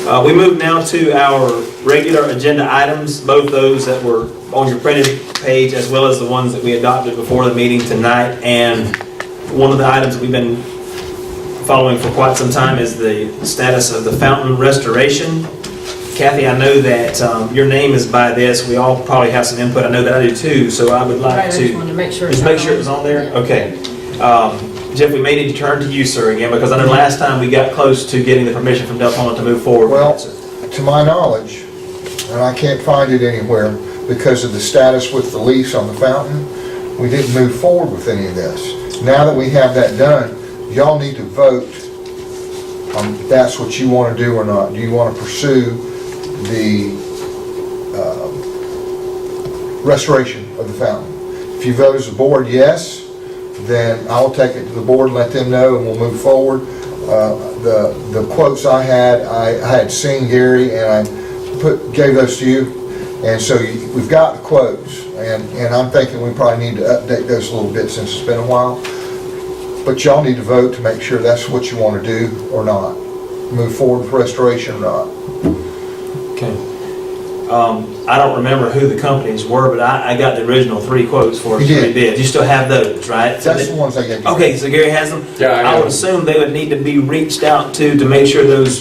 We move now to our regular agenda items, both those that were on your printed page as well as the ones that we adopted before the meeting tonight. And one of the items that we've been following for quite some time is the status of the fountain restoration. Kathy, I know that your name is by this. We all probably have some input. I know that I do too, so I would like Right, I to just wanted to make sure just make sure it was on there. Okay. Jeff, we may need to turn to you, sir, again, because I know last time we got close to getting the permission from Deltona to move forward. Well, to my knowledge, and I can't find it anywhere because of the status with the lease on the fountain, we didn't move forward with any of this. Now that we have that done, y'all need to vote on if that's what you want to do or not. Do you want to pursue the restoration of the fountain? If you vote as a board yes, then I'll take it to the board and let them know, and we'll move forward. The quotes I had seen, Gary, and I gave those to you, and so we've got the quotes, and I'm thinking we probably need to update those a little bit since it's been a while. But y'all need to vote to make sure that's what you want to do or not. Move forward with restoration or not. Okay. I don't remember who the companies were, but I got the original 3 quotes for 3 bids. You still have those, right? That's the ones I gave you. Okay, so Gary has them? Yeah, I I would have assume they would need to be reached out to make sure those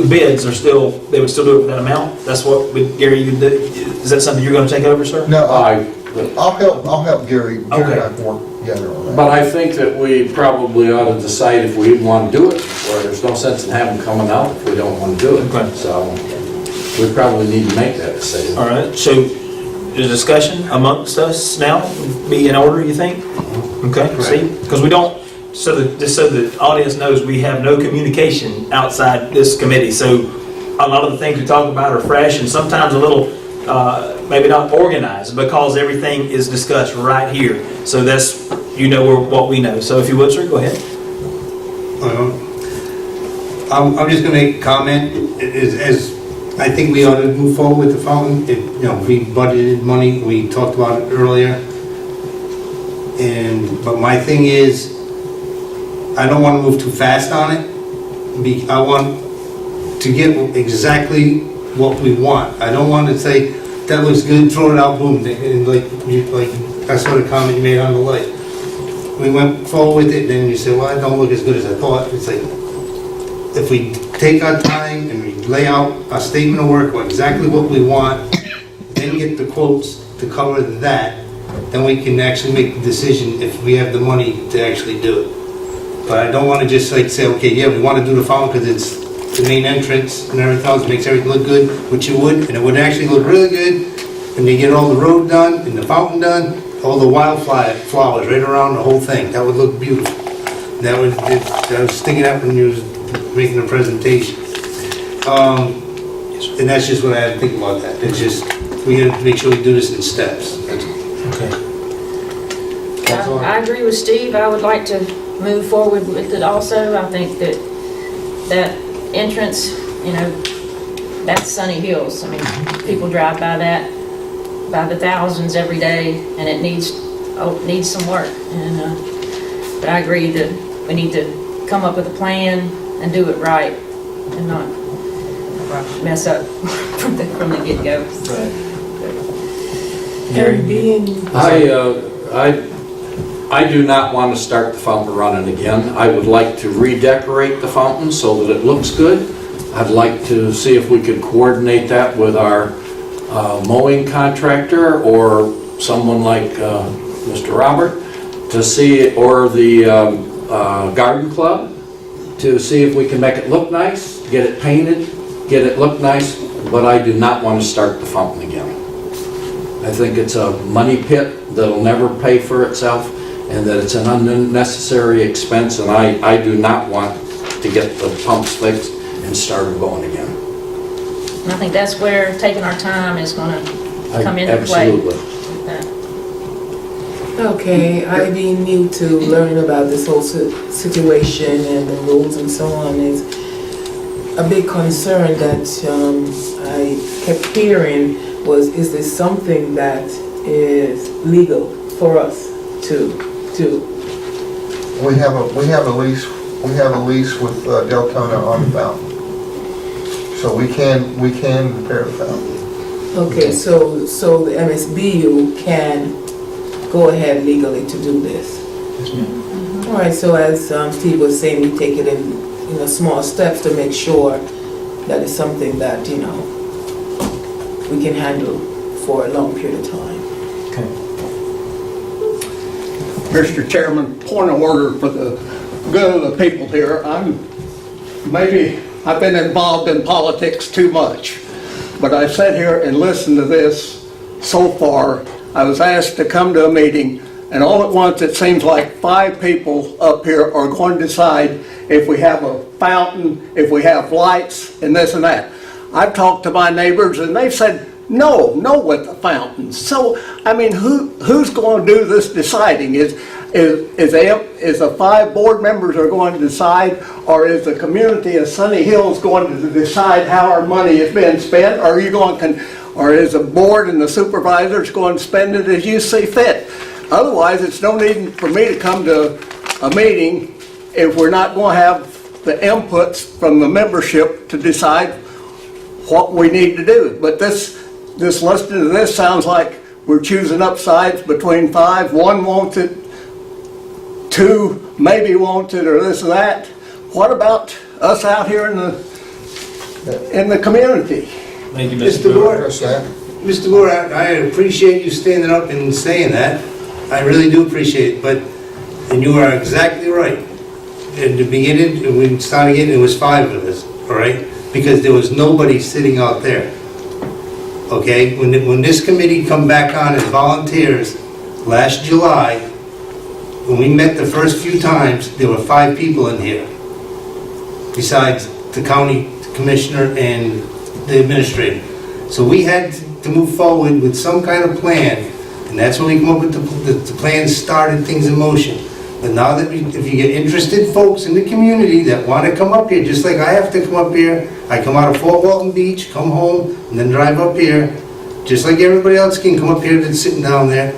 bids are still, they would still do it for that amount? That's what, Gary, you did? Is that something you're going to take over, sir? No, I'll help Gary. Gary Okay. and I can work together on that. But I think that we probably ought to decide if we even want to do it, or there's no sense in having them coming out if we don't want to do it. Okay. So we probably need to make that decision. All right, so the discussion amongst us now be in order, you think? Okay, see? Because we don't, just so the audience knows, we have no communication outside this committee. So a lot of the things we talk about are fresh and sometimes a little, maybe not organized, because everything is discussed right here. So that's, what we know. So if you would, sir, go ahead. I'm just going to make a comment. As I think we ought to move forward with the fountain. We budgeted money. We talked about it earlier. But my thing is, I don't want to move too fast on it. I want to get exactly what we want. I don't want to say that looks good, throw it out, boom, and like that's what a comment you made on the light. We went forward with it, then you say, well, it don't look as good as I thought. It's like, if we take our time and we lay out our statement of work, exactly what we want, then get the quotes to cover that, then we can actually make the decision if we have the money to actually do it. But I don't want to just say, okay, yeah, we want to do the fountain because it's the main entrance and everything else, makes everything look good, which you would, and it would actually look really good when you get all the road done and the fountain done, all the wildflowers right around the whole thing. That would look beautiful. I was thinking that when you was making the presentation. And that's just what I had to think about that. It's just, we got to make sure we do this in steps. Okay. I agree with Steve. I would like to move forward with it also. I think that entrance, that's Sunny Hills. I mean, people drive by that by the thousands every day, and it needs some work. But I agree that we need to come up with a plan and do it right and not mess up from the get-go. Right. Gary? I do not want to start the fountain running again. I would like to redecorate the fountain so that it looks good. I'd like to see if we could coordinate that with our mowing contractor or someone like Mr. Robert to see, or the garden club, to see if we can make it look nice, get it painted, get it look nice, but I do not want to start the fountain again. I think it's a money pit that'll never pay for itself, and that it's an unnecessary expense, and I do not want to get the pumps fixed and start them going again. And I think that's where taking our time is going to come into play. Absolutely. Okay, I being new to learning about this whole situation and the rules and so on is a big concern that I kept hearing was, is this something that is legal for us to do? We have a lease with Deltona on the fountain. So we can repair the fountain. Okay, so the MSBU can go ahead legally to do this. All right, so as Steve was saying, we take it in small steps to make sure that it's something that, we can handle for a long period of time. Okay. Mr. Chairman, point of order for the good of the people here. I've been involved in politics too much, but I've sat here and listened to this so far. I was asked to come to a meeting, and all at once it seems like 5 people up here are going to decide if we have a fountain, if we have lights, and this and that. I've talked to my neighbors, and they've said, no with the fountains. So, I mean, who's going to do this deciding? Is the 5 board members are going to decide, or is the community of Sunny Hills going to decide how our money is being spent? Or is the board and the supervisors going to spend it as you see fit? Otherwise, it's no need for me to come to a meeting if we're not going to have the inputs from the membership to decide what we need to do. But this listening to this sounds like we're choosing up sides between 5. 1 wants it, 2 maybe wants it, or this or that. What about us out here in the community? Thank you, Mr. Mr. Booher. Address that. Mr. Booher, I appreciate you standing up and saying that. I really do appreciate it, and you are exactly right. In the beginning, when we started it was 5 of us, all right? Because there was nobody sitting out there. Okay, when this committee come back on as volunteers last July, when we met the first few times, there were 5 people in here, besides the county commissioner and the administrator. So we had to move forward with some kind of plan, and that's when we come up with the plan, started things in motion. But now that if you get interested folks in the community that want to come up here, just like I have to come up here, I come out of Fort Walton Beach, come home, and then drive up here, just like everybody else can come up here that's sitting down there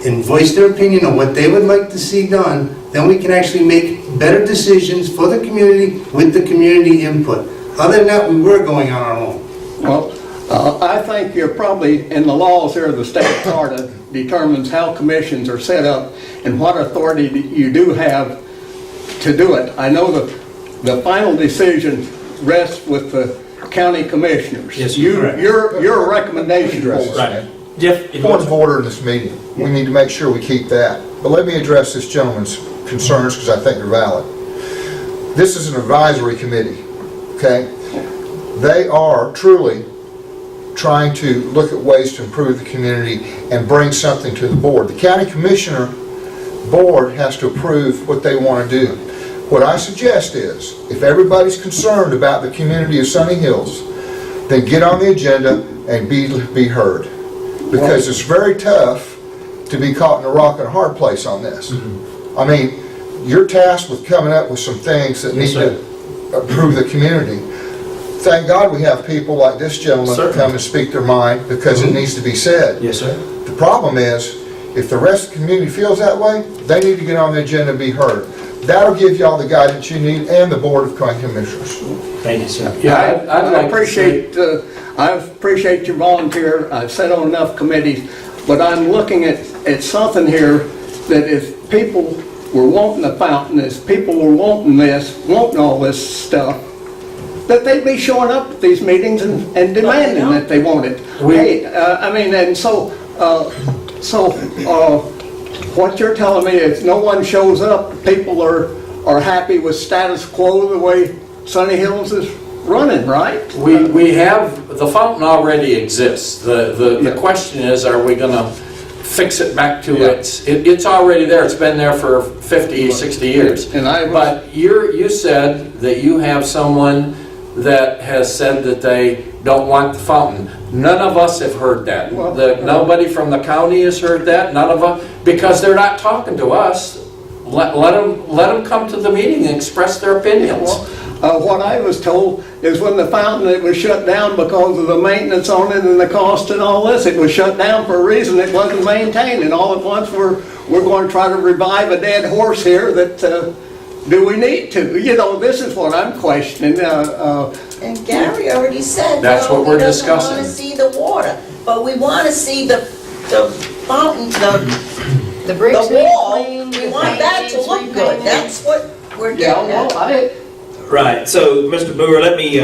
and voice their opinion on what they would like to see done, then we can actually make better decisions for the community with the community input. Other than that, we were going on our own. Well, I think you're probably, in the laws here of the state of Florida, determines how commissions are set up and what authority you do have to do it. I know the final decision rests with the county commissioners. Yes, your recommendation. Address this, Right. man. Jeff, if you Point want of order in this meeting. We need to make sure we keep that. But let me address this gentleman's concerns because I think they're valid. This is an advisory committee, okay? They are truly trying to look at ways to improve the community and bring something to the board. The county commissioner board has to approve what they want to do. What I suggest is, if everybody's concerned about the community of Sunny Hills, then get on the agenda and be heard. Because it's very tough to be caught in a rock and a hard place on this. I mean, you're tasked with coming up with some things that need to improve the community. Thank God we have people like this gentleman that come and speak their mind because it needs to be said. Yes, sir. The problem is, if the rest of the community feels that way, they need to get on the agenda and be heard. That'll give y'all the guidance you need and the Board of County Commissioners. Thank you, sir. Yeah, I'd like to I appreciate your volunteer. I've sat on enough committees, but I'm looking at something here that if people were wanting a fountain, if people were wanting all this stuff, that they'd be showing up at these meetings and demanding that they want it. What you're telling me is no one shows up, people are happy with status quo the way Sunny Hills is running, right? We have, the fountain already exists. The question is, are we gonna fix it back to it's already there. It's been there for 50, 60 years. But you said that you have someone that has said that they don't want the fountain. None of us have heard that. Nobody from the county has heard that. None of us, because they're not talking to us. Let them come to the meeting and express their opinions. What I was told is when the fountain, it was shut down because of the maintenance on it and the cost and all this. It was shut down for a reason. It wasn't maintained, and all at once we're going to try to revive a dead horse here. That do we need to? You know, this is what I'm questioning. And Gary already said, That's no, what we're he doesn't discussing. want to see the water, but we want to see the fountain, The bricks the need wall. cleaned, We the want paint that to needs look good. repainted. That's what we're Yeah, getting well, at. Right, so, Mr. Booher, let me,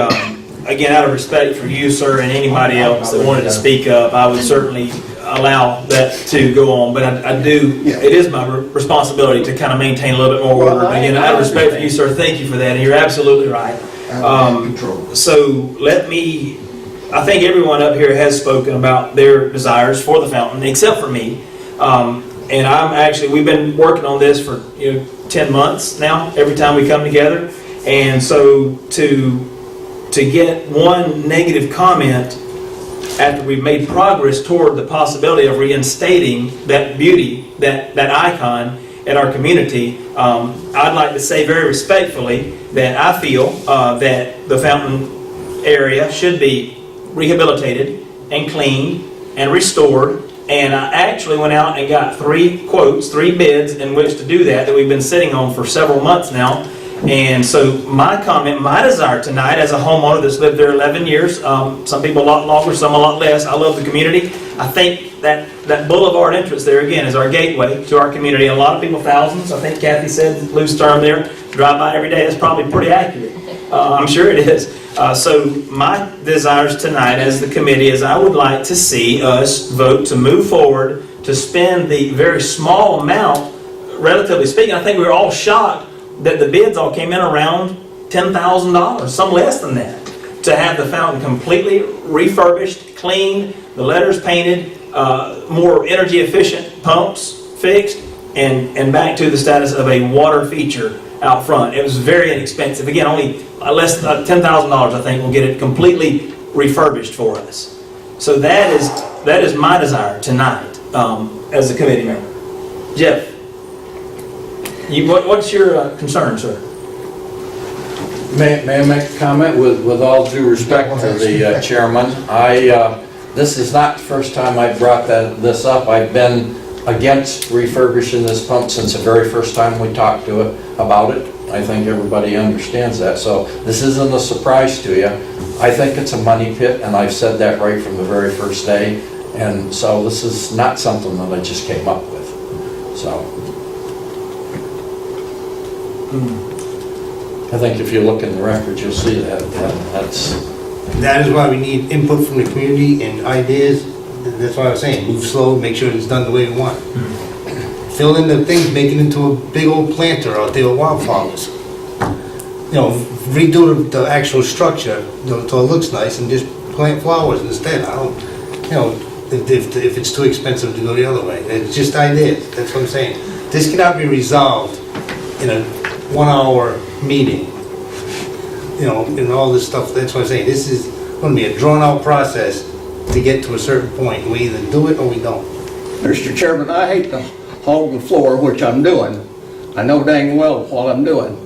again, out of respect for you, sir, and anybody else that wanted to speak up, I would certainly allow that to go on, but I do, it is my responsibility to kind of maintain a little bit more order. Again, out of respect for you, sir, thank you for that, and you're absolutely right. So let me, I think everyone up here has spoken about their desires for the fountain, except for me. And we've been working on this for 10 months now, every time we come together. And so to get one negative comment after we've made progress toward the possibility of reinstating that beauty, that icon in our community, I'd like to say very respectfully that I feel that the fountain area should be rehabilitated and cleaned and restored. And I actually went out and got 3 bids in which to do that we've been sitting on for several months now. And so my comment, my desire tonight as a homeowner that's lived there 11 years, some people a lot longer, some a lot less. I love the community. I think that boulevard entrance there, again, is our gateway to our community. A lot of people, thousands, I think Kathy said, loose term there, drive by every day. That's probably pretty accurate. I'm sure it is. So my desires tonight as the committee is I would like to see us vote to move forward to spend the very small amount, relatively speaking. I think we were all shocked that the bids all came in around $10,000, some less than that, to have the fountain completely refurbished, cleaned, the letters painted, more energy efficient pumps fixed, and back to the status of a water feature out front. It was very inexpensive. Again, only less than $10,000, I think, will get it completely refurbished for us. So that is my desire tonight as a committee member. Jeff, what's your concern, sir? May I make a comment with all due respect to the chairman? This is not the first time I've brought this up. I've been against refurbishing this pump since the very first time we talked about it. I think everybody understands that. So this isn't a surprise to you. I think it's a money pit, and I've said that right from the very first day. And so this is not something that I just came up with. So I think if you look in the records, you'll see that That is why we need input from the community and ideas. That's why I was saying, move slow, make sure it's done the way we want. Fill in the things, make it into a big old planter out there with wildflowers. Redo the actual structure so it looks nice and just plant flowers instead. I don't, if it's too expensive to go the other way. It's just ideas, that's what I'm saying. This cannot be resolved in a 1-hour meeting. And all this stuff, that's what I'm saying. This is gonna be a drawn-out process to get to a certain point. We either do it or we don't. Mr. Chairman, I hate to hog the floor, which I'm doing. I know dang well what I'm doing.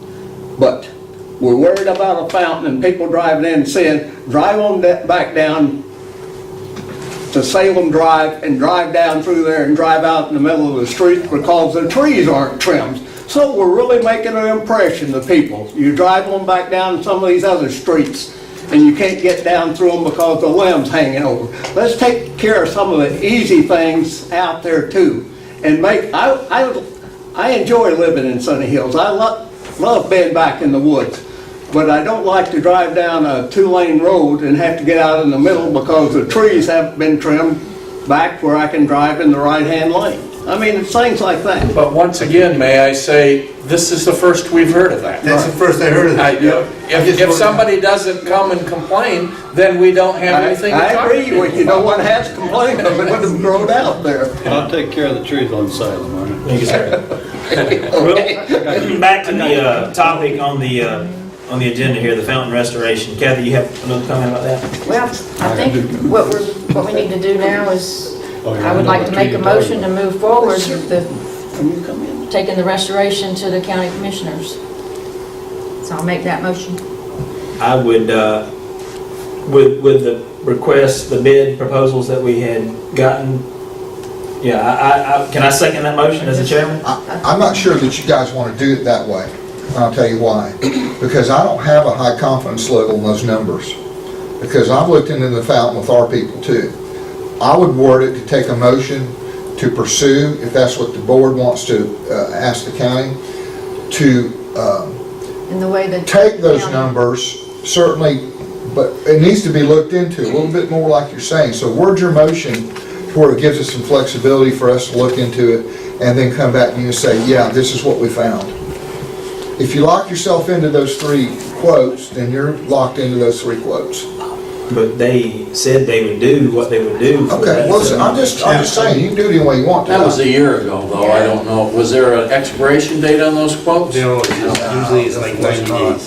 But we're worried about a fountain and people driving in saying, drive on back down to Salem Drive and drive down through there and drive out in the middle of the street because the trees aren't trimmed. So we're really making an impression to people. You drive on back down some of these other streets and you can't get down through them because the limbs hanging over. Let's take care of some of the easy things out there too. And I enjoy living in Sunny Hills. I love being back in the woods. But I don't like to drive down a 2-lane road and have to get out in the middle because the trees haven't been trimmed back where I can drive in the right-hand lane. I mean, it's things like that. But once again, may I say, this is the first we've heard of that. That's the first I heard of that. If somebody doesn't come and complain, then we don't have anything to talk I agree with you. No one has complained because it would have grown out there. I'll take care of the trees on Salem, all right? Thank you, sir. Well, back to the topic on the agenda here, the fountain restoration. Kathy, you have another comment about that? Well, I think what we need to do now is, I would like to make a motion to move forward with taking the restoration to the county commissioners. So I'll make that motion. I would, with the requests, the bid proposals that we had gotten, yeah, can I second that motion as the chairman? I'm not sure that you guys want to do it that way. and I'll tell you why. Because I don't have a high confidence level in those numbers. Because I've looked into the fountain with our people too. I would word it to take a motion to pursue, if that's what the board wants to ask the county, to In the way that. take those numbers, certainly, but it needs to be looked into a little bit more like you're saying. So word your motion to where it gives us some flexibility for us to look into it and then come back to you and say, yeah, this is what we found. If you lock yourself into those 3 quotes, then you're locked into those 3 quotes. But they said they would do what they would do. for Okay, that, well, so- I'm just saying, you can do it any way you want to. That was a year ago, though, I don't know. Was there an expiration date on those quotes? You know, usually it's like 90 days.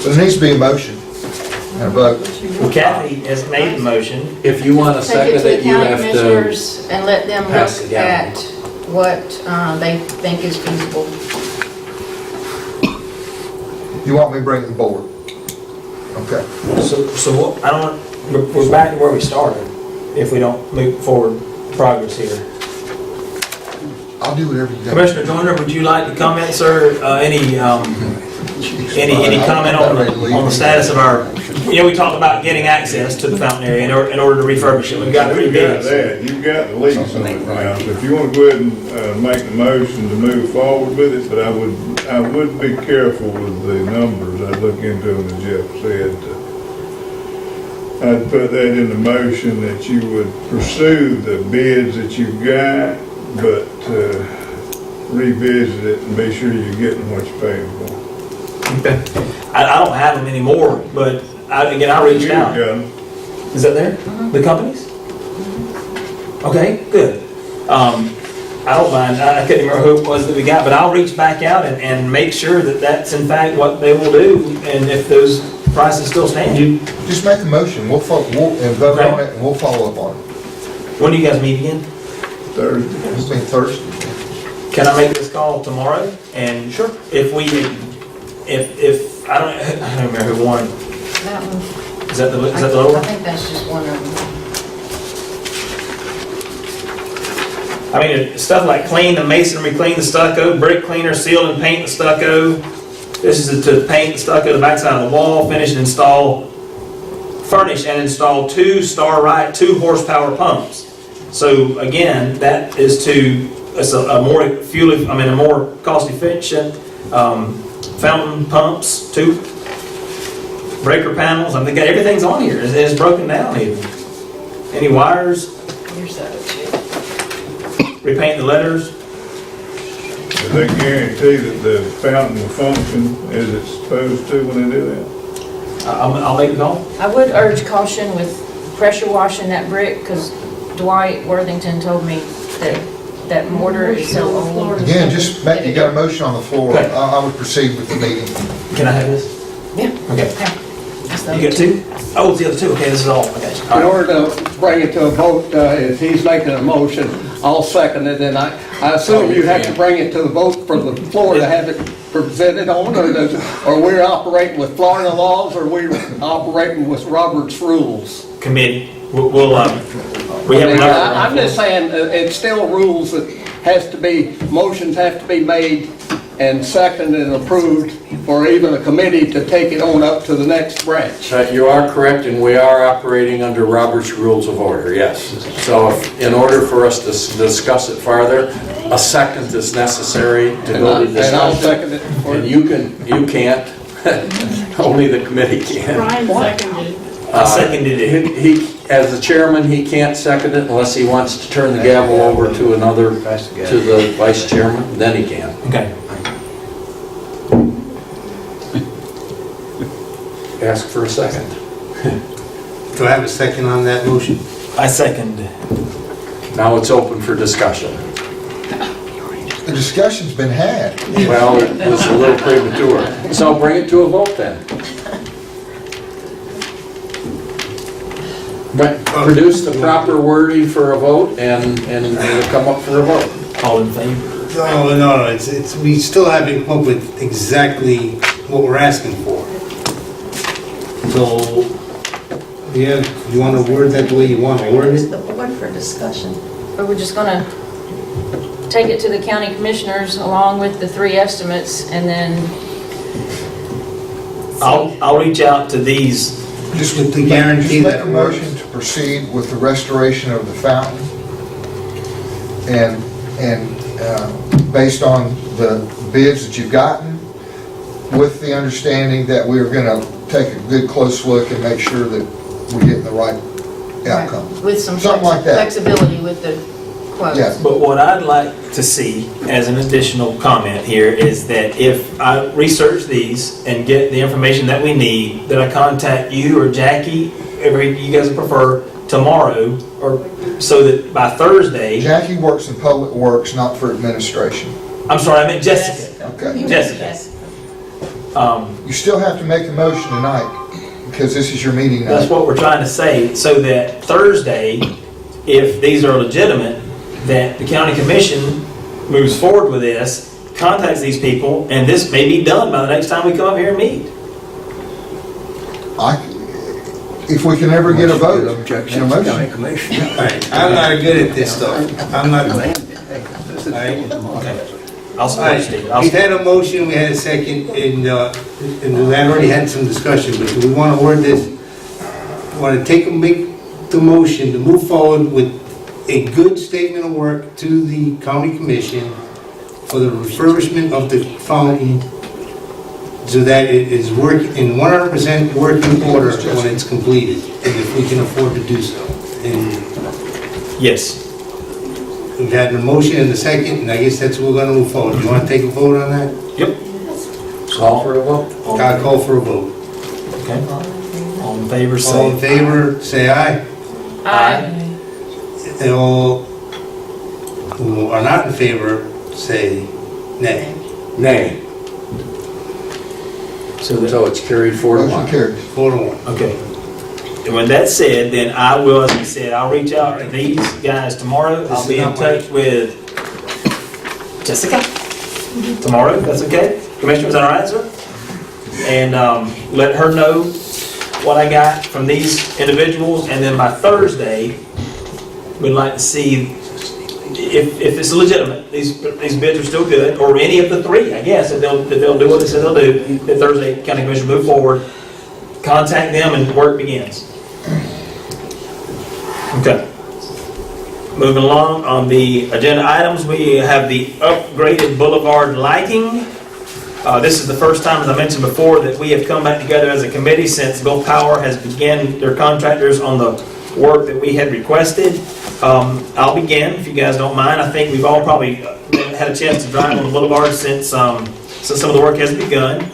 So there needs to be a motion and a vote. Well, Kathy has made the motion. If you want to Take it second to the it, you county have to. commissioners and let them pass it look down. at what they think is feasible. You want me to bring it to the board? Okay. So what, I don't, we're back to where we started if we don't move forward progress here. I'll do whatever you got. Commissioner Joyner, would you like to comment, sir? Any comment on the status of our, we talked about getting access to the fountain area in order to refurbish it. We've got 3 You've got bids. that, you've got the lease on it now, so if you want to go ahead and make the motion to move forward with it, but I would be careful with the numbers. I'd look into them, as Jeff said. I'd put that in the motion that you would pursue the bids that you've got, but revisit it and be sure you're getting what you're paying for. Okay. I don't have them anymore, but I reached You've out. got 'em. Is that there? The companies? Okay, good. I don't mind, I couldn't remember who it was that we got, but I'll reach back out and make sure that that's in fact what they will do, and if those prices still stand. Just make a motion, we'll and vote on it, and we'll follow up on it. When do you guys meet again? Thursday. It's been Thursday. Can I make this call tomorrow? And Sure. if I don't remember who won. That one. Is that the lower? I think that's just one of them. I mean, stuff like clean the masonry, clean the stucco, brick cleaner, seal and paint the stucco. This is to paint the stucco, the backside of the wall, furnish and install 2 Star-Right 2 horsepower pumps. So again, that is it's a more a more cost efficient fountain pumps, 2 breaker panels. I think everything's on here. It's broken down even. Any wires? Here's that too. Repaint the letters. Do they guarantee that the fountain will function as it's supposed to when they do that? I'll make a call. I would urge caution with pressure washing that brick, because Dwight Worthington told me that mortar is so old. Again, you got a motion on the floor, Okay. I would proceed with the meeting. Can I have this? Yeah. Okay. That's You got 2? Oh, it's the other 2. Okay, this is all. Okay. All In right. order to bring it to a vote, if he's making a motion, I'll second it, and I assume you have to bring it to the vote for the floor to have it presented on, or we're operating with Florida laws, or we're operating with Robert's rules? Committee. We have another. I'm just saying, it's still rules that motions have to be made and seconded and approved for even a committee to take it on up to the next branch. You are correct, and we are operating under Robert's Rules of Order, yes. So in order for us to discuss it farther, a second is necessary to go to And I'll discussion. second it. And you can't, only the committee can. Brian seconded. I seconded it. He, as the chairman, he can't second it unless he wants to turn the gavel over to the vice chairman, then he can. Okay. Ask for a second. Do I have a second on that motion? I second. Now it's open for discussion. The discussion's been had. Well, it was a little premature. So bring it to a vote then. But produce the proper wording for a vote and it'll come up for a vote. All in favor? No, it's, we still haven't come up with exactly what we're asking for. So, yeah, you want to word that the way you want to word Where's it? the board for discussion? But we're just gonna take it to the county commissioners along with the 3 estimates, and then I'll reach out to these. Just with the guarantee Just that make a it works. motion to proceed with the restoration of the fountain. And based on the bids that you've gotten, with the understanding that we're gonna take a good close look and make sure that we're getting the right outcome. with some Something like that. flexibility with the quotes. Yeah. But what I'd like to see as an additional comment here is that if I research these and get the information that we need, that I contact you or Jackie, whoever you guys prefer, tomorrow, or so that by Thursday, Jackie works in public works, not for administration. I'm sorry, I meant Jessica. Okay. Jessica. You still have to make a motion tonight, because this is your meeting That's night. what we're trying to say, so that Thursday, if these are legitimate, that the county commission moves forward with this, contacts these people, and this may be done by the next time we come up here and meet. If we can ever get a vote Objection, and a county motion. commission. All right, I'm not good at this stuff. I'm not. Okay. I'll support you, Steve. I'll We've support- had a motion, we had a second, and we had already had some discussion, but do we want to word this? Want to make the motion to move forward with a good statement of work to the county commission for the refurbishment of the fountain, so that it is in 100% working order when it's completed, and if we can afford to do so. And Yes. we've had a motion and a second, and I guess that's what we're gonna move forward. You wanna take a vote on that? Yep. Call for a vote. I'll call for a vote. Okay. All in favor, All in say. favor, say aye. Aye. And all who are not in favor, say nay. Nay. So it's carried 4-1. Motion carries. 4-1. Okay. And with that said, then I will, as I said, I'll reach out to these guys tomorrow. I'll be in touch with Jessica tomorrow, if that's okay. Commissioner, is that all right, sir? And let her know what I got from these individuals, and then by Thursday, we'd like to see if it's legitimate, these bids are still good, or any of the 3, I guess, if they'll do what they said they'll do. If Thursday, county commission move forward, contact them and work begins. Okay. Moving along on the agenda items, we have the upgraded boulevard lighting. This is the first time, as I mentioned before, that we have come back together as a committee since Gulf Power has begun their contractors on the work that we had requested. I'll begin, if you guys don't mind. I think we've all probably had a chance to drive on the boulevard since some of the work has begun.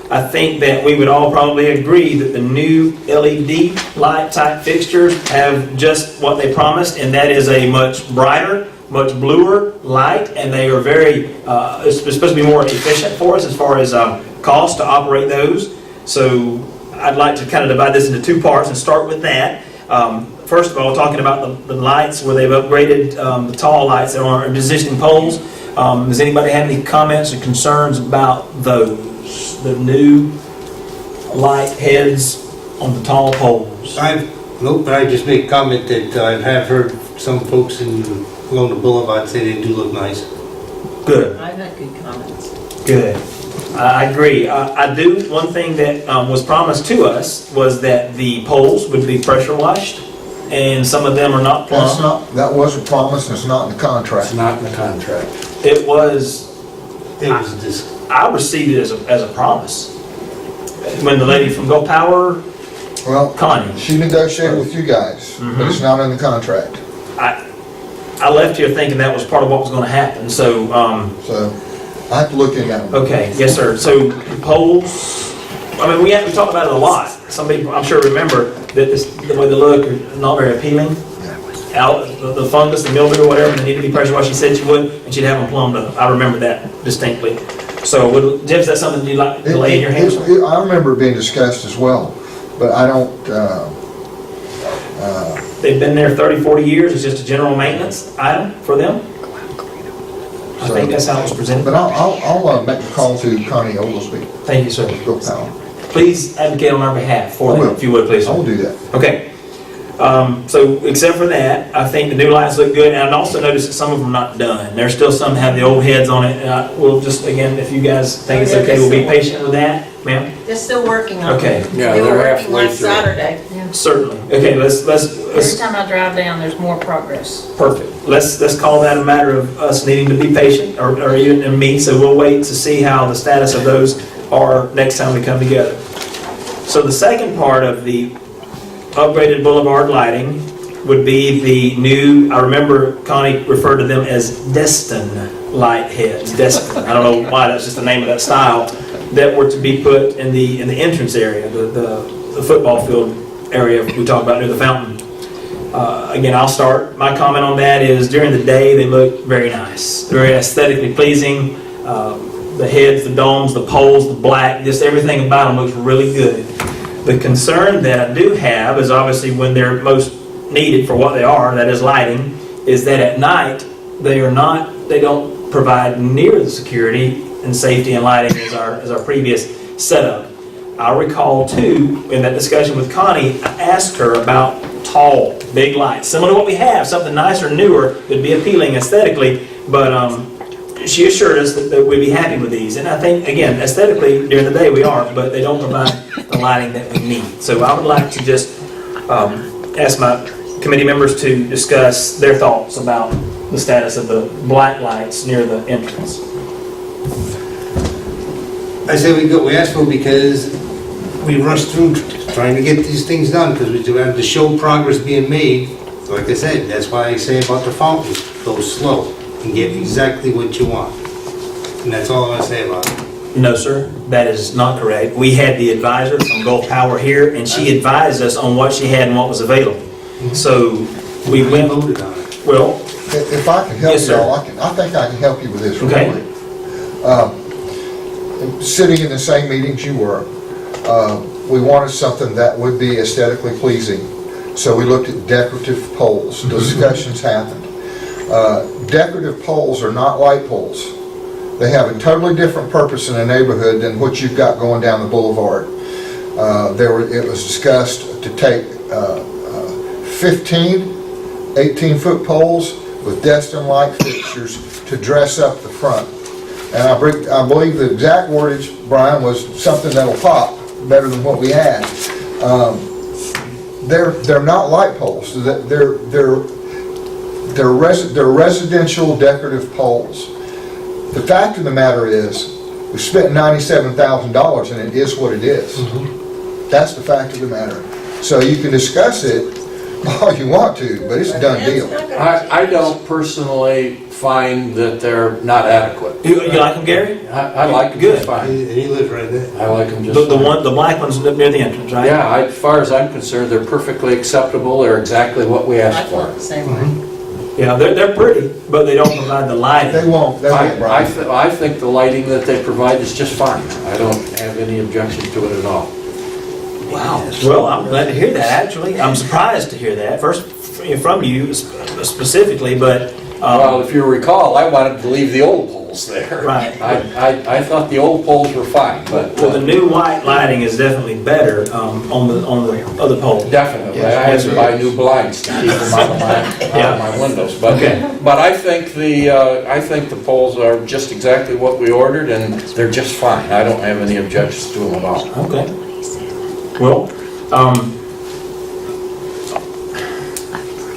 I think that we would all probably agree that the new LED light type fixtures have just what they promised, and that is a much brighter, much bluer light, and they are very, it's supposed to be more efficient for us as far as cost to operate those. So I'd like to kind of divide this into 2 parts and start with that. First of all, talking about the lights where they've upgraded the tall lights that are on our existing poles. Does anybody have any comments or concerns about those? The new light heads on the tall poles? Nope, but I just make a comment that I have heard some folks along the boulevard say they do look nice. Good. I've had good comments. Good. I agree. I do, one thing that was promised to us was that the poles would be pressure washed, and some of them are not That's plumb. that was a promise, and it's not in the It's contract. not in the contract. It was, It was just, I received it as a promise. When the lady from Go Power, Well, Connie, she negotiated with you guys, but it's not in the contract. I left here thinking that was part of what was gonna happen, so, So I have to look into that one. okay, yes, sir. So poles, I mean, we talked about it a lot. Some people, I'm sure, remember that the way they look are not very appealing. Out, the fungus, the mildew or whatever, they need to be pressure washed. She said she would, and she'd have them plumbed up. I remember that distinctly. So, Jeff, is that something you'd like to lay in your hands on? I remember it being discussed as well, but I don't, They've been there 30, 40 years. It's just a general maintenance item for them. I think that's how it was presented. but I'll make a call to Connie Oglesby, Thank you, sir. Go Power. Please advocate on our behalf for I them, will. if you would, please. I will do that. Okay. So except for that, I think the new lights look good, and I also noticed that some of them are not done. There's still some that have the old heads on it, and we'll just, again, if you guys think it's okay, we'll be patient with that, ma'am? They're still working on it. Okay, Yeah, They were they're working halfway last through. Saturday. certainly. Okay, Every let's, time I drive down, there's more progress. perfect. Let's call that a matter of us needing to be patient, or even me, so we'll wait to see how the status of those are next time we come together. So the second part of the upgraded boulevard lighting would be the new, I remember Connie referred to them as Destin light heads. Destin, I don't know why, that's just the name of that style, that were to be put in the entrance area, the football field area we talked about near the fountain. Again, I'll start. My comment on that is during the day, they look very nice, very aesthetically pleasing. The heads, the domes, the poles, the black, just everything about them looks really good. The concern that I do have is obviously when they're most needed for what they are, that is lighting, is that at night, they don't provide near the security and safety and lighting as our previous setup. I recall too, in that discussion with Connie, I asked her about tall, big lights, similar to what we have, something nicer, newer, that'd be appealing aesthetically, but she assured us that we'd be happy with these. And I think, again, aesthetically, during the day we are, but they don't provide the lighting that we need. So I would like to just ask my committee members to discuss their thoughts about the status of the black lights near the entrance. I say we asked for it because we rushed through trying to get these things done, because we do have to show progress being made. Like I said, that's why I say about the fountains, go slow and get exactly what you want. And that's all I say about it. No, sir, that is not correct. We had the advisor from Gulf Power here, and she advised us on what she had and what was available. So we went, Voted on it. well, If I can help Yes, sir. y'all, I think I can help you with this. real Okay. quick. Sitting in the same meetings you were, we wanted something that would be aesthetically pleasing. So we looked at decorative poles. Discussions happened. Decorative poles are not light poles. They have a totally different purpose in a neighborhood than what you've got going down the boulevard. It was discussed to take 15 18-foot poles with Destin light fixtures to dress up the front. And I believe the exact wordage, Brian, was something that'll pop better than what we had. They're not light poles. They're residential decorative poles. The fact of the matter is, we spent $97,000 and it is what it is. That's the fact of the matter. So you can discuss it all you want to, but it's a done deal. I don't personally find that they're not adequate. you like them, Gary? I like them Good. just fine. And he lives right there. I like them just The fine. black ones near the entrance, right? Yeah, as far as I'm concerned, they're perfectly acceptable. They're exactly what we I asked felt for. the same way. Yeah, they're pretty, but they don't provide the lighting. They won't, Brian. I think the lighting that they provide is just fine. I don't have any objection to it at all. Wow. Well, I'm glad to hear that, actually. I'm surprised to hear that, first from you specifically, but... Well, if you recall, I wanted to leave the old poles there. Right. I thought the old poles were fine, but... Well, the new white lighting is definitely better on the other pole. Definitely. I had to buy new blinds to keep them out of my windows. But Okay. but I think the poles are just exactly what we ordered, and they're just fine. I don't have any objections to them at all. Okay. Well,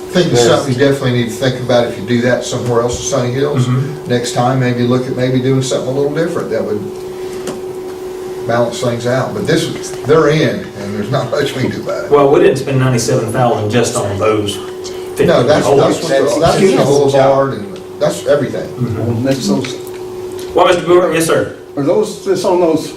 I think it's something you definitely need to think about if you do that somewhere else in Sunny Hills. Next time, maybe look at doing something a little different that would balance things out. But they're in, and there's not much we can do about it. well, we didn't spend $97,000 just on those 50 No, that's poles. the boulevard, and that's everything. That's those, Well, Mr. Booher, yes, sir. are those, this on those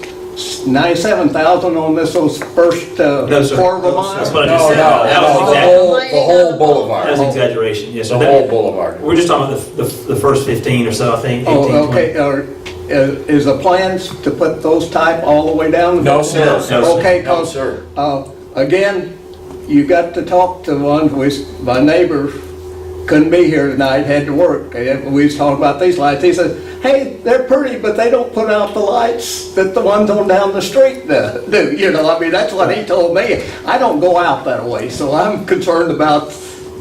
97,000 on those first No, sir. portable That's lines? what I just said. That was The whole That boulevard. was exaggeration, yes, The sir. whole boulevard. We're just talking about the first 15 or so, I think, 18, Oh, 20. okay, is the plans to put those type all the way down? No, sir. No, sir. Okay, No, 'cause, sir. again, you got to talk to my neighbor, couldn't be here tonight, had to work. And we was talking about these lights. He said, hey, they're pretty, but they don't put out the lights that the ones on down the street do. You know, I mean, that's what he told me. I don't go out that way, so I'm concerned about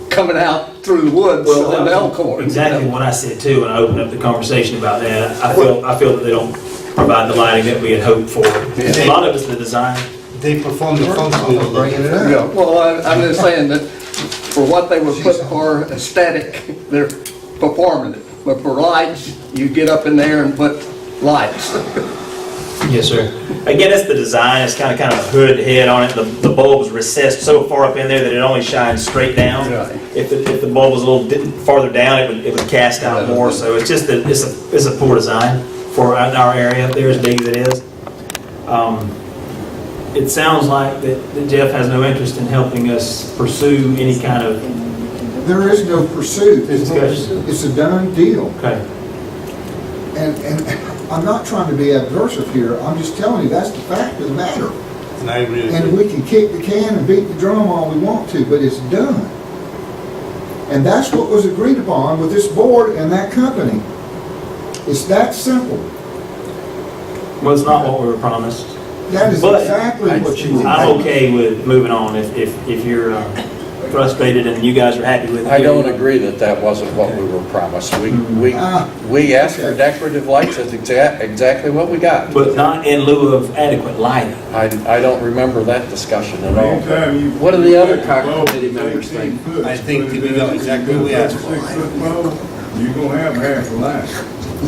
coming out through the woods on Elkhorn. Exactly what I said too, when I opened up the conversation about that. I feel that they don't provide the lighting that we had hoped for. A lot of it's the design. They perform the function of Bringing it up. Yeah, well, I'm just saying that for what they were put for aesthetic, they're performing it. But for lights, you get up in there and put lights. Yes, sir. Again, it's the design. It's kind of a hood head on it. The bulb's recessed so far up in there that it only shines straight down. Right. If the bulb was a little farther down, it would cast out more. So it's just that it's a poor design for our area up there, as big as it is. It sounds like that Jeff has no interest in helping us pursue any kind of. There is no pursuit. Discussion. It's a done deal. Okay. And I'm not trying to be adversive here, I'm just telling you, that's the fact of the matter. And I agree with And you. we can kick the can and beat the drum all we want to, but it's done. And that's what was agreed upon with this board and that company. It's that simple. Well, it's not what we were promised. That is But exactly what you were. I'm okay with moving on if you're frustrated and you guys are happy with it. I don't agree that that wasn't what we were promised. We asked for decorative lights, that's exactly what we got. But not in lieu of adequate lighting. I don't remember that discussion at all. Anytime you- What do the other committee members think? I think we got exactly what we asked for. 6-foot pole, you're gonna have half a light.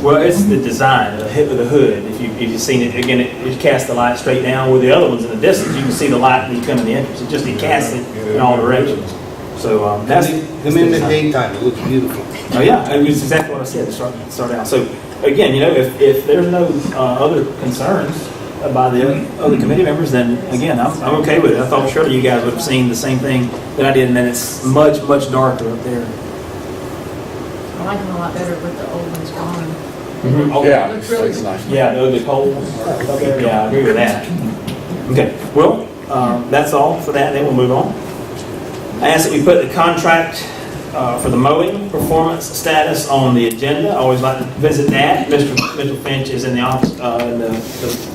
Well, it's the design, the hip of the hood. If you've seen it, again, it casts the light straight down. With the other ones in the distance, you can see the light when you come in the entrance. It casts it in all directions. So that's. Come in the daytime, it looks beautiful. Oh yeah, it was exactly what I said to start out. So again, if there's no other concerns by the other committee members, then again, I'm okay with it. I thought surely you guys would have seen the same thing that I did, and then it's much darker up there. I like them a lot better with the old ones gone. Yeah, Looks really it's nice. Yeah, the ugly poles up there. Yeah, I agree with that. Okay, well, that's all for that. Then we'll move on. I ask that we put the contract for the mowing performance status on the agenda. I always like to visit that. Mr. Mitchell Finch is in the office, in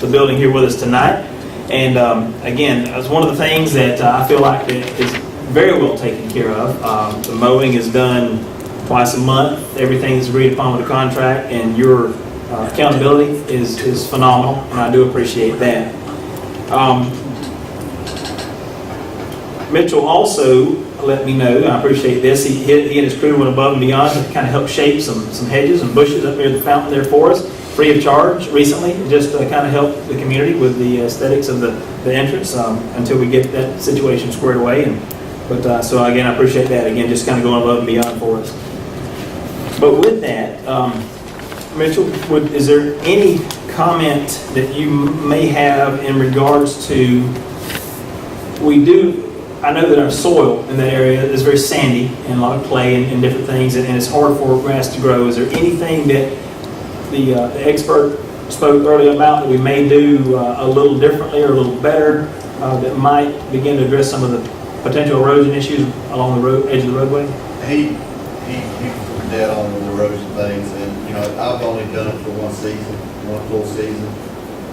the building here with us tonight. And again, it's one of the things that I feel like is very well taken care of. The mowing is done twice a month. Everything is agreed upon with the contract, and your accountability is phenomenal, and I do appreciate that. Mitchell also let me know, and I appreciate this, he and his crew went above and beyond to kind of help shape some hedges and bushes up near the fountain there for us, free of charge recently, just to kind of help the community with the aesthetics of the entrance until we get that situation squared away. But so again, I appreciate that. Again, just kind of going above and beyond for us. But with that, Mitchell, is there any comment that you may have in regards to, I know that our soil in that area is very sandy and a lot of clay and different things, and it's hard for grass to grow. Is there anything that the expert spoke earlier about that we may do a little differently or a little better that might begin to address some of the potential erosion issues along the edge of the roadway? He dead on with erosion things, and I've only done it for one season, one full season.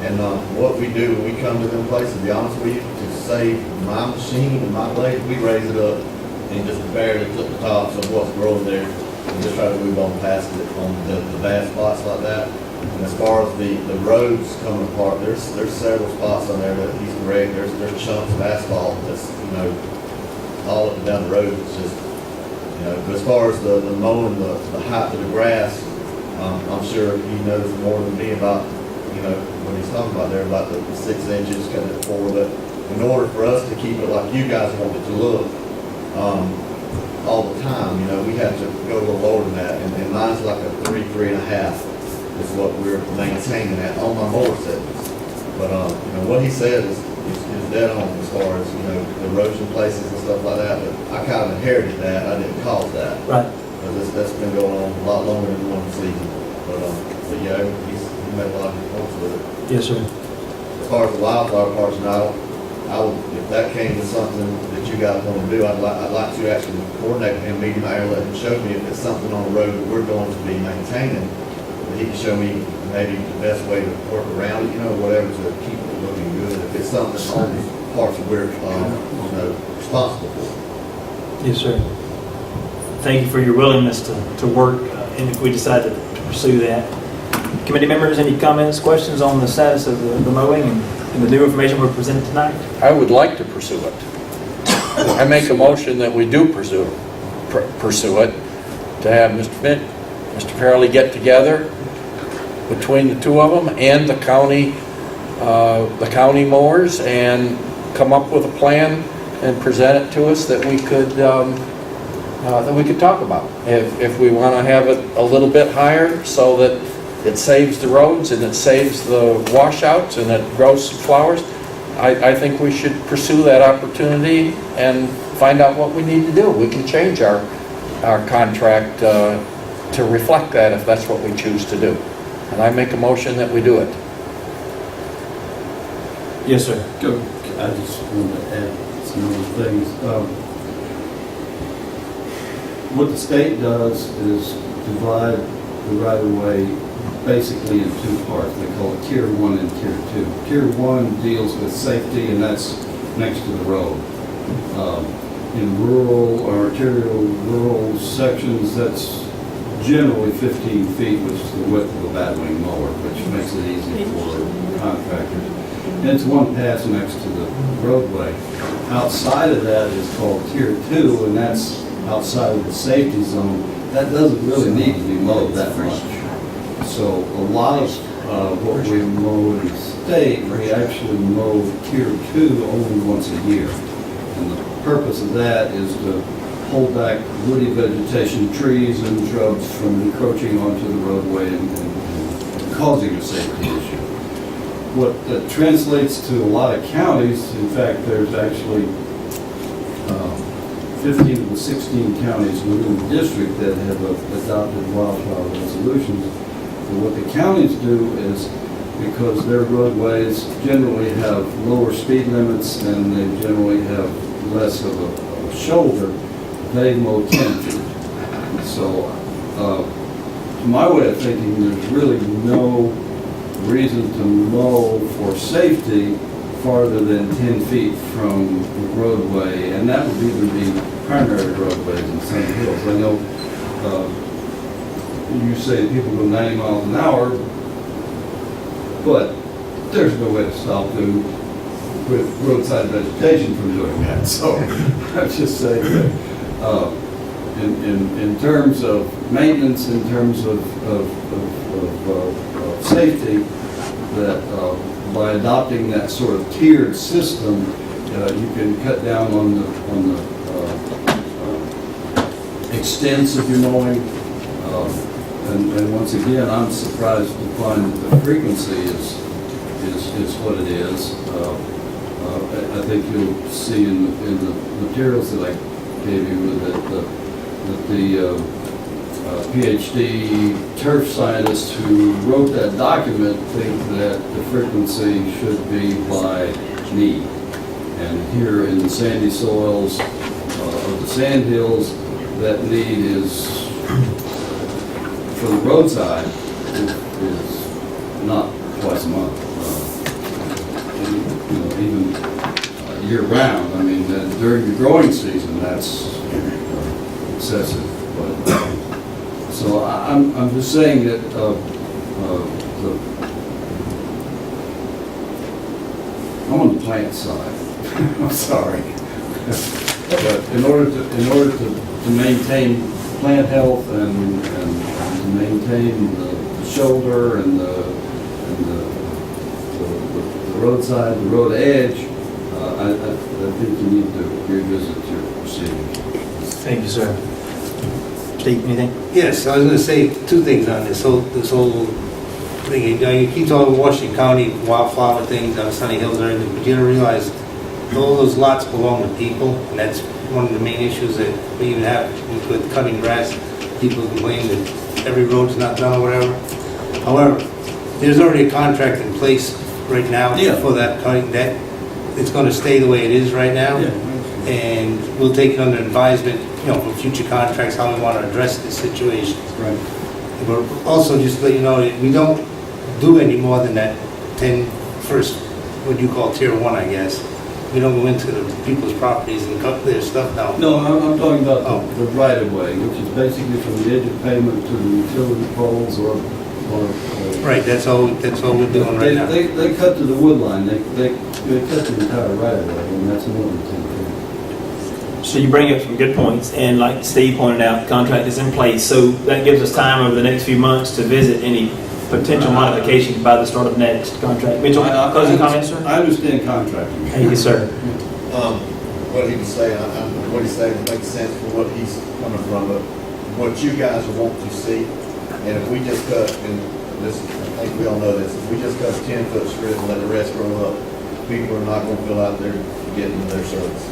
And what we do when we come to them places, to be honest with you, to save my machine and my blade, we raise it up and just barely clip the tops of what's growing there, and just try to move on past it on the bad spots like that. And as far as the roads coming apart, there's several spots on there that he's correct. There's chunks of asphalt that's all up and down the road. It's just but as far as the mowing, the height of the grass, I'm sure he knows more than me about when he's talking about there about the 6 inches, cutting it 4. But in order for us to keep it like you guys want it to look all the time, we have to go a little lower than that. And mine's like a 3.5 is what we're maintaining at on my mower settings. But what he said is dead on as far as the erosion places and stuff like that. But I kind of inherited that. I didn't cause that. Right. Because that's been going on a lot longer than one season. But yeah, he made a lot of points with it. Yes, sir. As far as the wildflower parts, now if that came to something that you guys want to do, I'd like to actually coordinate with him, meet him out here, let him show me if it's something on the road that we're going to be maintaining, that he can show me maybe the best way to work around it, whatever, to keep it looking good. If it's something on the parts that we're, responsible for. Yes, sir. Thank you for your willingness to work, and if we decide to pursue that. Committee members, any comments, questions on the status of the mowing and the new information we're presenting tonight? I would like to pursue it. I make a motion that we do pursue it, to have Mr. Farrelly get together between the two of them and the county mowers and come up with a plan and present it to us that we could talk about. If we want to have it a little bit higher so that it saves the roads and it saves the washouts and it grows some flowers, I think we should pursue that opportunity and find out what we need to do. We can change our contract to reflect that if that's what we choose to do. And I make a motion that we do it. Yes, sir. I just wanted to add some other things. What the state does is divide the right-of-way basically in two parts. They call it Tier 1 and Tier 2. Tier 1 deals with safety, and that's next to the road. In rural or arterial rural sections, that's generally 15 feet, which is the width of a batwing mower, which makes it easy for contractors. And it's one pass next to the roadway. Outside of that is called Tier 2, and that's outside of the safety zone. That doesn't really need to be mowed that much. So a lot of what we mow in the state, we actually mow Tier 2 only once a year. And the purpose of that is to hold back woody vegetation, trees and shrubs from encroaching onto the roadway and causing a safety issue. What that translates to a lot of counties, in fact, there's actually 15 of the 16 counties within the district that have adopted wildflower resolutions. And what the counties do is, because their roadways generally have lower speed limits and they generally have less of a shoulder, they mow 10 feet. And so, to my way of thinking, there's really no reason to mow for safety farther than 10 feet from the roadway, and that would either be primary roadways in some hills. I know you say people go 90 miles an hour, but there's no way to stop them with roadside vegetation from doing that. So I'm just saying that in terms of maintenance, in terms of safety, that by adopting that sort of tiered system, you can cut down on the extents of your mowing. And once again, I'm surprised to find that the frequency is what it is. I think you'll see in the materials that I gave you that the PhD turf scientists who wrote that document think that the frequency should be by need. And here in the sandy soils of the sand hills, that need is, for the roadside, is not twice a month. Even year round. I mean, during the growing season, that's excessive. But, so I'm just saying that I'm on the plant side. I'm sorry, but in order to maintain plant health and to maintain the shoulder and the roadside, the road edge, I think you need to revisit your procedures. Thank you, sir. Steve, anything? Yes, I was going to say two things on this whole thing. You keep talking about Washington County wildflower things on Sunny Hills and everything, but you don't realize all those lots belong to people, and that's one of the main issues that we even have with cutting grass. People complain that every road's not done or whatever. However, there's already a contract in place right now for that cutting. That it's gonna stay the way it is right now. Yeah. And we'll take it under advisement, for future contracts, how we wanna address this situation. Right. But also, just to let you know, that we don't do any more than that 10 first, what you call tier 1, I guess. We don't go into the people's properties and cut their stuff down. No, I'm talking about Oh. the right of way, which is basically from the edge of pavement to the utility poles or. Right, that's all we're doing right now. They cut to the wood line, they cut the entire right of way, and that's more than 10 feet. So you bring up some good points, and like Steve pointed out, the contract is in place, so that gives us time over the next few months to visit any potential modifications by the start of next contract. Mitchell, closing comments, sir? I understand contracting. Thank you, sir. What he was saying, what he's saying makes sense for what he's coming from, but what you guys want to see, and if we just cut, and this, I think we all know this, if we just cut a 10-foot strip and let the rest grow up, people are not gonna feel out there getting their service.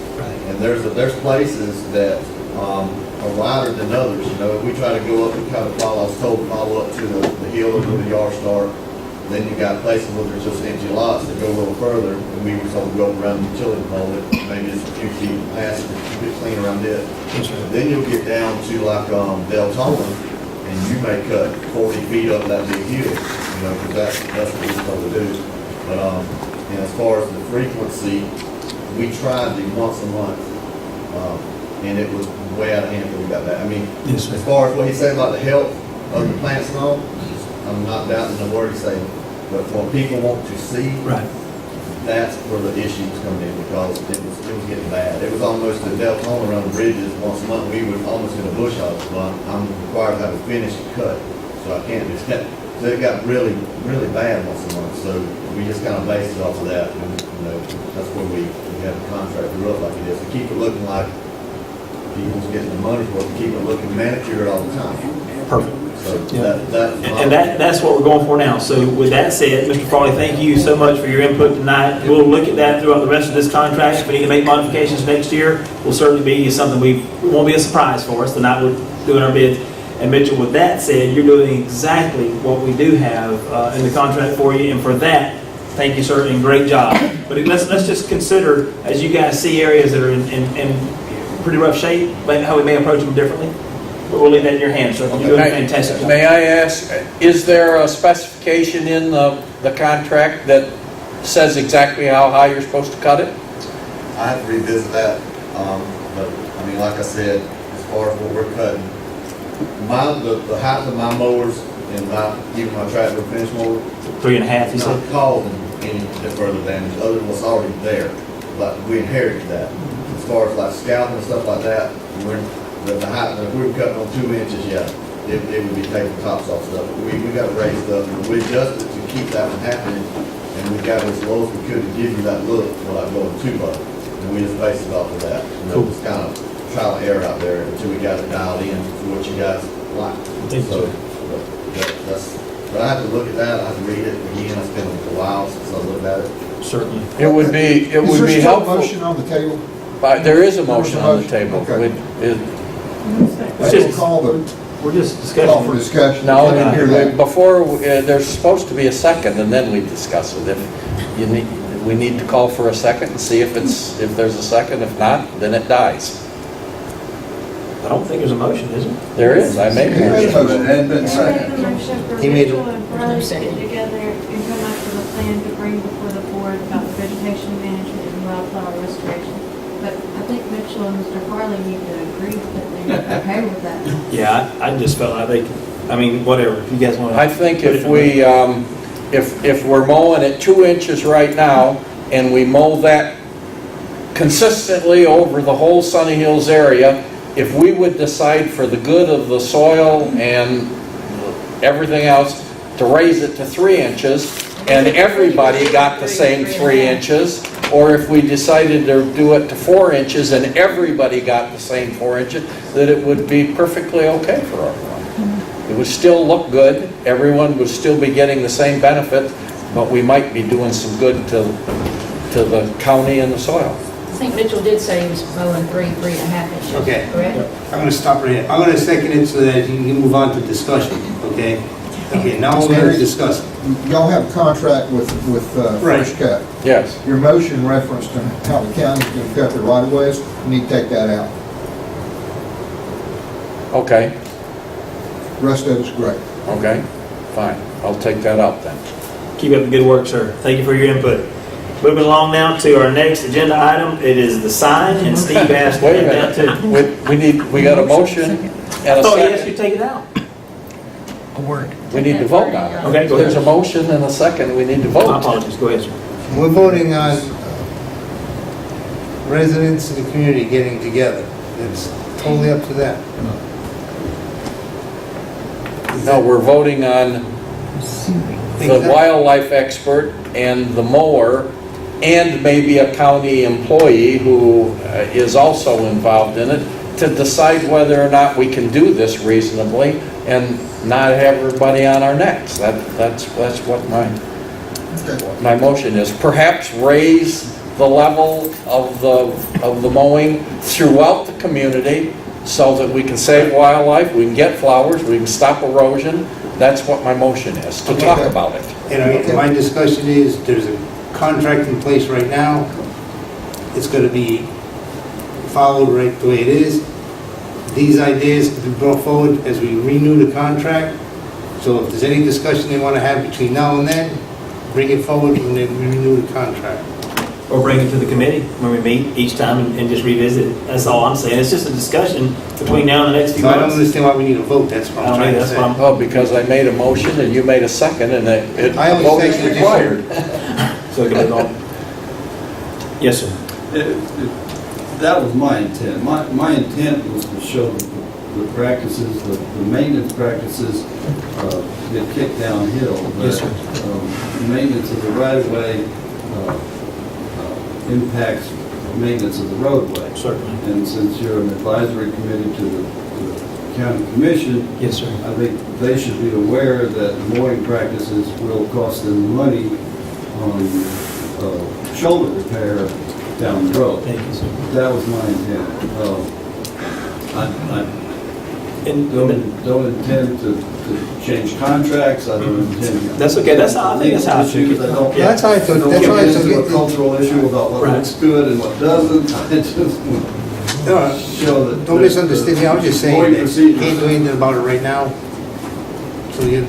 And there's places that, are wider than others, if we try to go up and kind of follow, I was told to follow up to the hill or where the yard start, then you got places where there's just empty lots that go a little further, and we were told to go around the utility pole, that maybe it's a few feet past, and keep it clean around it. Then you'll get down to like, Deltona, and you may cut 40 feet up that big hill, because that's what we're supposed to do. But, and as far as the frequency, we tried the once a month, and it was way out of hand when we got that. I mean, Yes, sir. as far as what he said about the health of the plants and all, I'm not doubting the word he's saying, but what people want to see, Right. that's where the issues come in, because it was getting bad. It was almost a Deltona around the bridges once a month, we would almost hit a bush hog, but I'm required to have a finished cut, so I can't do that. So it got really, really bad once a month, so we just kind of based it off of that, and, that's where we have the contract to look like it is, to keep it looking like people's getting the money for it, to keep it looking manicured all the time. Perfect. So Yeah. that's And that's what we're going for now. So with that said, Mr. Farley, thank you so much for your input tonight. We'll look at that throughout the rest of this contract. If we need to make modifications next year, will certainly be something it won't be a surprise for us the night we're doing our bids. And Mitchell, with that said, you're doing exactly what we do have in the contract for you, and for that, thank you, sir, and great job. But let's just consider, as you guys see areas that are in pretty rough shape, how we may approach them differently. But we'll leave that in your hands, sir. You're doing a fantastic job. May I ask, is there a specification in the contract that says exactly how high you're supposed to cut it? I have to revisit that, but, I mean, like I said, as far as what we're cutting, the height of my mowers and even my tractor finish mower, 3.5, you said? not causing any further damage other than what's already there, but we inherited that. As far as like scalping and stuff like that, the height, if we were cutting on 2 inches, yeah, it would be taking tops off stuff. We got it raised up, and we adjusted to keep that from happening, and we got it as low as we could to give you that look without going too low. And we just based it off of that. Cool. It's kind of trial and error out there until we got it dialed in to what you guys like. Thank you, So, sir. but I have to look at that, I have to read it again, it's been a while since I looked at it. Certainly. It would be Is there still a helpful. motion on the table? But there is a motion on the table. Okay. It's We'll just, call we're just call for discussing. discussion. No, I didn't hear that. before, there's supposed to be a second, and then we discuss it. If we need to call for a second and see if there's a second. If not, then it dies. I don't think there's a motion, is there? There is, I made He made a a motion, it hadn't been seconded. He made a- and Burroughs to get together and come up with a plan to bring before the board about the vegetation management and wildflower restoration. But I think Mitchell and Mr. Farley need to agree that they're okay with that. Yeah, I just felt like whatever, if you guys want to. I think if we, if we're mowing at 2 inches right now, and we mow that consistently over the whole Sunny Hills area, if we would decide for the good of the soil and everything else to raise it to 3 inches, and everybody got the same 3 inches, or if we decided to do it to 4 inches and everybody got the same 4 inches, that it would be perfectly okay for everyone. It would still look good, everyone would still be getting the same benefit, but we might be doing some good to the county and the soil. I think Mitchell did say he was mowing 3.5 inches. Okay. Correct? I'm gonna stop right here. I'm gonna second it so that you can move on to discussion, okay? Okay, now we're gonna discuss it. Y'all have a contract with First Cut. Yes. Your motion reference to how the county's gonna cut the right of ways, you need to take that out. Okay, The rest of it's great. okay, fine. I'll take that out then. Keep up the good work, sir. Thank you for your input. Moving along now to our next agenda item, it is the sign, and Steve asked to Wait a get that minute, too. we got a motion and I a thought he asked you to second. take it out. We need to vote on it. Okay, go There's a ahead. motion and a second, we need to My vote. apologies, go ahead, sir. We're voting on residents of the community getting together. It's totally up to them. No, we're voting on the wildlife expert and the mower, and maybe a county employee who is also involved in it, to decide whether or not we can do this reasonably and not have everybody on our necks. That's what my motion is. Perhaps raise the level of the mowing throughout the community so that we can save wildlife, we can get flowers, we can stop erosion. That's what my motion is, to talk about it. And my discussion is, there's a contract in place right now. It's gonna be followed right the way it is. These ideas can be brought forward as we renew the contract. So if there's any discussion they wanna have between now and then, bring it forward when they renew the contract. Or bring it to the committee when we meet each time and just revisit it. That's all I'm saying. It's just a discussion between now and the next few So I don't months. understand why we need a vote, that's what I I'm don't trying know, to that's say. what I'm, Oh, because I made a motion and you made a second and a I always vote is second it. required. so we can move on. Yes, sir. That was my intent. My intent was to show the practices, the maintenance practices get kicked downhill. Yes, sir. Maintenance of the right-of-way impacts maintenance of the roadway. Certainly. And since you're an advisory committee to the county commission, Yes, sir. I think they should be aware that mowing practices will cost them money on shoulder repair down the road. Thank you, sir. That was my intent. I And don't intend to change contracts, I don't intend. That's okay. That's how I think that's how I took Issues, it. I don't. Yeah. That's how I took, Don't that's how I get took into a it. cultural issue about what Right. looks good and what doesn't. I just No, show that. Don't misunderstand me, I was just saying Mowing that you procedures- can't do anything about it right now. So if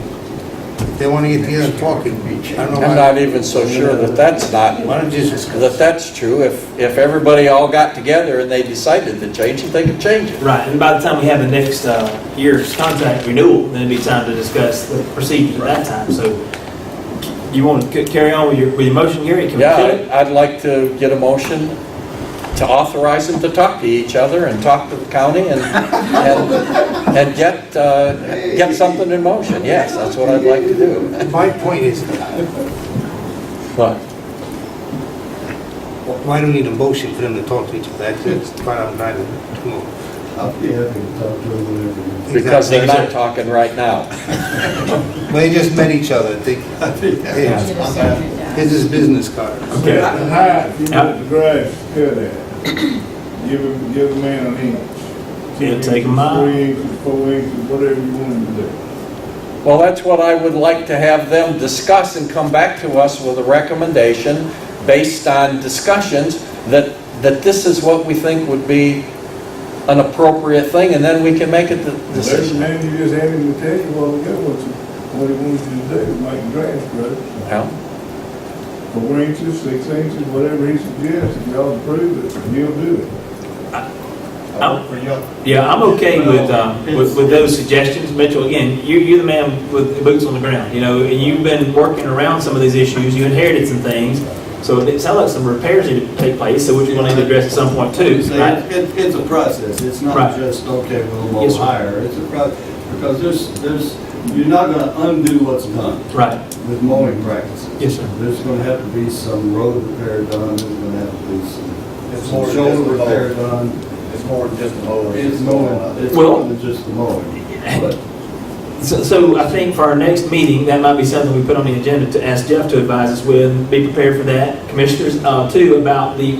they wanna get together and talk, I don't know I'm why. not even so sure that that's not, Why don't you just, that that's true. If everybody all got together and they decided to change it, they could change it. Right, and by the time we have the next year's contract renewal, then it'd be time to discuss the procedure at that time. So you want to carry on with your motion, Gary? Can we do Yeah, it? I'd like to get a motion to authorize them to talk to each other and talk to the county and get something in motion. Yes, that's what I'd like to do. my point is, But why do we need a motion for them to talk to each other? That's what I'm trying to do. I'll be happy to talk to them whenever. because they're not talking right now. Well, they just met each other, they, here's his business card. Okay. How high, if you want the grass cut at, give the man an inch. Yeah, take a mile. 3 inches, 4 inches, whatever you want him to do. Well, that's what I would like to have them discuss and come back to us with a recommendation based on discussions that this is what we think would be an appropriate thing, and then we can make a decision. Man, you just had him to tell you while ago what he wanted you to do, make grass grow. Well, 4 inches, 6 inches, whatever he suggests, if y'all approve it, he'll do it. Yeah, I'm okay with those suggestions. Mitchell, again, you're the man with the boots on the ground, you know, and you've been working around some of these issues. You inherited some things. So it sounds like some repairs need to take place, so which we're going to need to address at some point too, right? It's a process, it's Right. not just, okay, we'll mow Yes, sir. higher, it's a process, because there's, you're not gonna undo what's done Right. with mowing practices. Yes, sir. There's gonna have to be some road repair done, there's gonna have to be It's some more than shoulder just the repair mowing. done. It's more than just the mower. It's mowing, it's Well- more than just the mowing, but So I think for our next meeting, that might be something we put on the agenda to ask Jeff to advise us with, be prepared for that. Commissioners, too, about the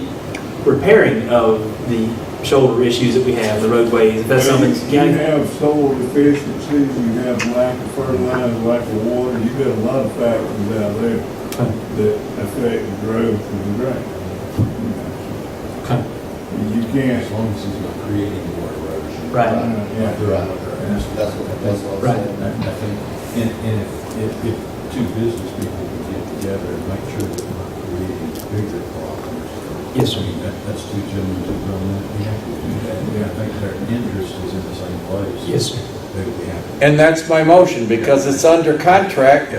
repairing of the shoulder issues that we have, the roadways, if that's something, You have soil deficiencies, you have lack of fertilizer, lack of water, you've got a lot of factors out there that affect the growth of the grass. You can't. As long as he's not creating more erosion. Right. That's what I'm Right. saying. I think, and if two business people could get together and make sure that we're not creating bigger problems. Yes, sir. I mean, that's two gentlemen, two grown men, we have to do that. I think their interest is in the same place. Yes, sir. They would be happy. And that's my motion, because it's under contract,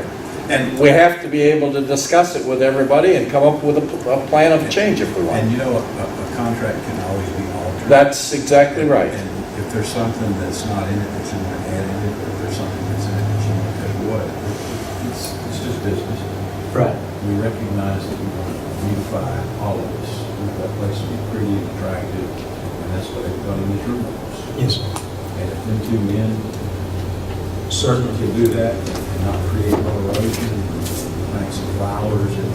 and we have to be able to discuss it with everybody and come up with a plan of change if we want. And you know, a contract can always be altered. That's exactly right. And if there's something that's not in it that you want to add in it, or if there's something that's in it that you want to take away, it's just business. Right. We recognize that we want to beautify all of this. We want that place to be pretty and attractive, and that's what everybody in this room wants. Yes, sir. And if them two men Certainly. can do that and not create more erosion, plant some flowers, and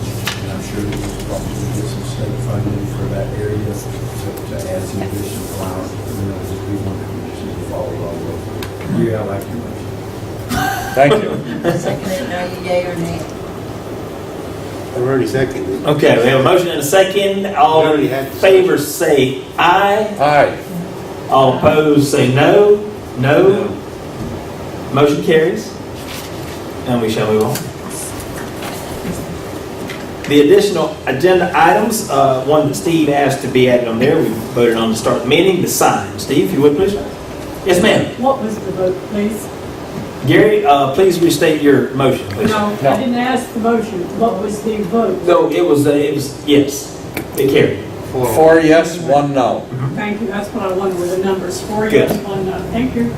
I'm sure that we'll probably get some state funding for that area to add some additional flowers. You know, just be wonderful, we just need to follow all over. Yeah, I like your motion. Thank you. Second it, are you yea or nay? I've already seconded. Okay, we have a motion and a second. All in favor say aye. Aye. All opposed say no. No. Motion carries. And we shall move on. The additional agenda items, one that Steve asked to be added on there, we voted on to start the meeting, the sign. Steve, if you would please. Yes, ma'am. What was the vote, please? Gary, please restate your motion, please. No, I didn't ask the motion. What was the vote? No, it was yes. It carried. 4 yes, 1 no. Thank you. That's what I wanted with the numbers. 4 Good. yes, 1 no. Thank you.